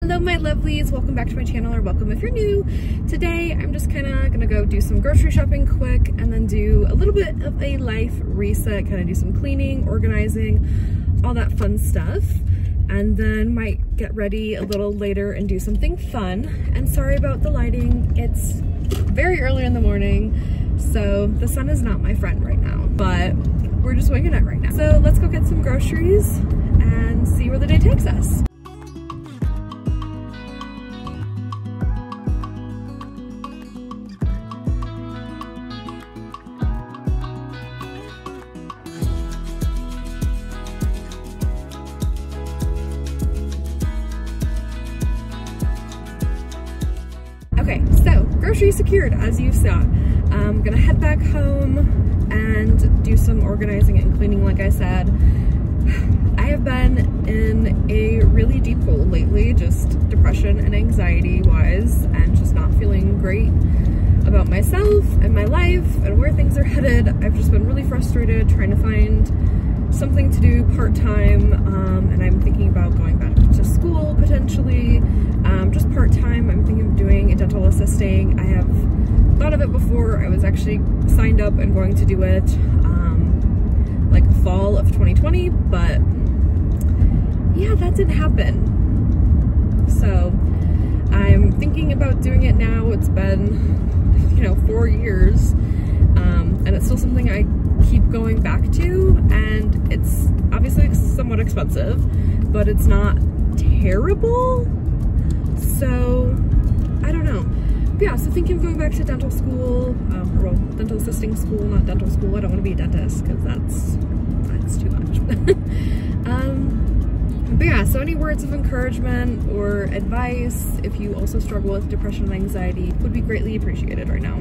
Hello my lovelies, welcome back to my channel, or welcome if you're new. Today I'm just kind of gonna go do some grocery shopping quick and then do a little bit of a life reset, kind of do some cleaning, organizing, all that fun stuff, and then might get ready a little later and do something fun. And sorry about the lighting, it's very early in the morning, so the sun is not my friend right now, but we're just winging it right now. So let's go get some groceries and see where the day takes us. Okay, so groceries secured, as you saw. I'm gonna head back home and do some organizing and cleaning like I said. I have been in a really deep hole lately, just depression and anxiety wise, and just not feeling great about myself and my life and where things are headed. I've just been really frustrated trying to find something to do part-time, and I'm thinking about going back to school potentially, just part-time. I'm thinking of doing a dental assisting. I have thought of it before. I was actually signed up and going to do it like fall of 2020, but yeah, that didn't happen. So I'm thinking about doing it now. It's been, you know, 4 years, and it's still something I keep going back to, and it's obviously somewhat expensive, but it's not terrible. So I don't know. But yeah, so thinking of going back to dental school, or well, dental assisting school, not dental school. I don't want to be a dentist because that's too much. But yeah, so any words of encouragement or advice, if you also struggle with depression and anxiety, would be greatly appreciated right now.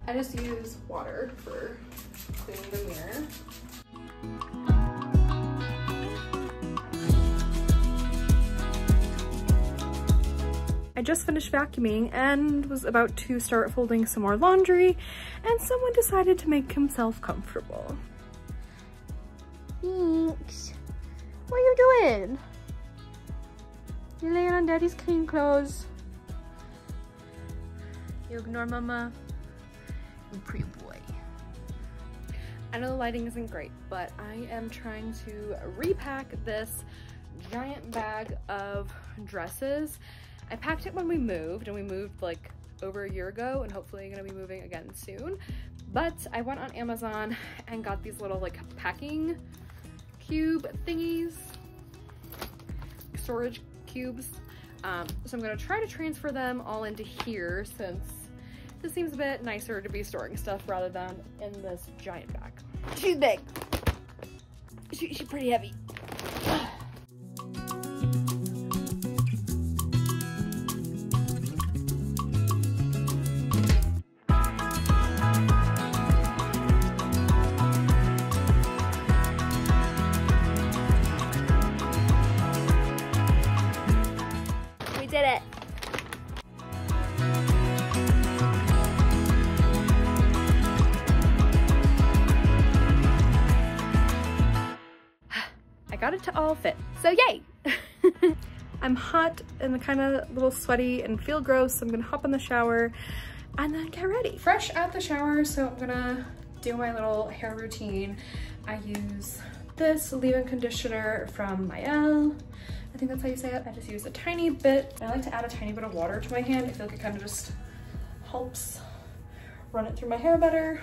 I just use water for cleaning the mirror. I just finished vacuuming and was about to start folding some more laundry, and someone decided to make himself comfortable. Thanks. What are you doing? You're laying on Daddy's clean clothes. You ignore Mama. Pretty boy. I know the lighting isn't great, but I am trying to repack this giant bag of dresses. I packed it when we moved, and we moved like over a year ago, and hopefully gonna be moving again soon. But I went on Amazon and got these little like packing cube thingies, storage cubes. So I'm gonna try to transfer them all into here, since this seems a bit nicer to be storing stuff rather than in this giant bag. She's big. She's pretty heavy. We did it. Got it to all fit, so yay! I'm hot and kind of a little sweaty and feel gross, so I'm gonna hop in the shower and then get ready. Fresh out the shower, so I'm gonna do my little hair routine. I use this leave-in conditioner from My I think that's how you say it. I just use a tiny bit. I like to add a tiny bit of water to my hand. I feel like it kind of just helps run it through my hair better.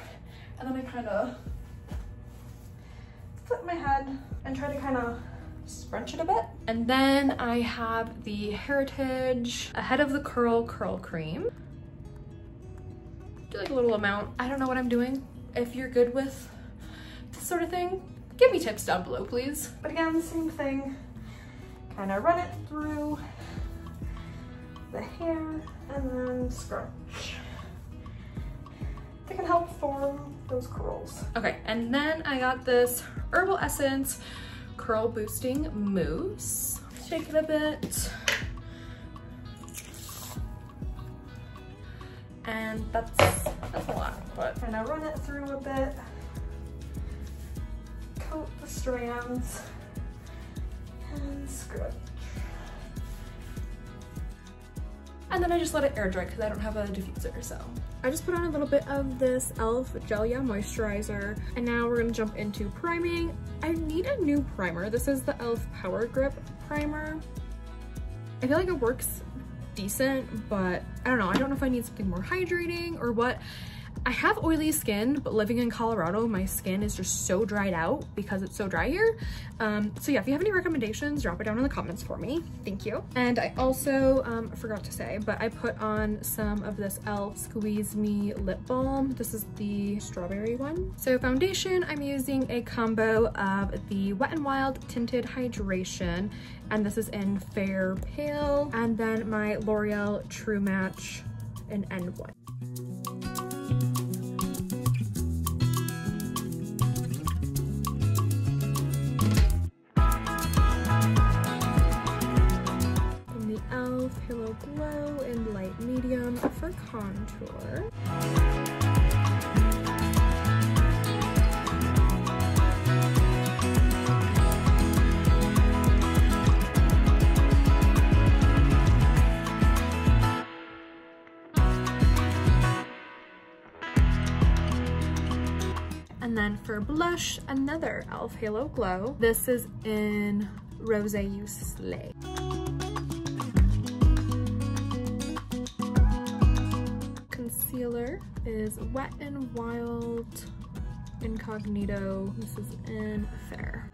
And then I kind of flip my head and try to kind of scrunch it a bit. And then I have the Heritage Ahead of the Curl Cream. Do like a little amount. I don't know what I'm doing. If you're good with this sort of thing, give me tips down below, please. But again, same thing. Kind of run it through the hair and then scrunch. That can help form those curls. Okay, and then I got this Herbal Essence Curl Boosting Mousse. Shake it a bit. And that's a lot, but kind of run it through a bit. Coat the strands and scrunch. And then I just let it air dry because I don't have a diffuser, so. I just put on a little bit of this e.l.f. Gelia Moisturizer, and now we're gonna jump into priming. I need a new primer. This is the e.l.f. Power Grip Primer. I feel like it works decent, but I don't know. I don't know if I need something more hydrating or what. I have oily skin, but living in Colorado, my skin is just so dried out because it's so dry here. So yeah, if you have any recommendations, drop it down in the comments for me. Thank you. And I also, I forgot to say, but I put on some of this e.l.f. Squeeze Me Lip Balm. This is the strawberry one. So foundation, I'm using a combo of the Wet n Wild Tinted Hydration, and this is in Fair Pale, and then my L'Oreal True Match in N1. Pillow Glow in light medium for contour. And then for blush, another e.l.f. Halo Glow. This is in Rose You Slay. Concealer is Wet n Wild Incognito. This is in Fair.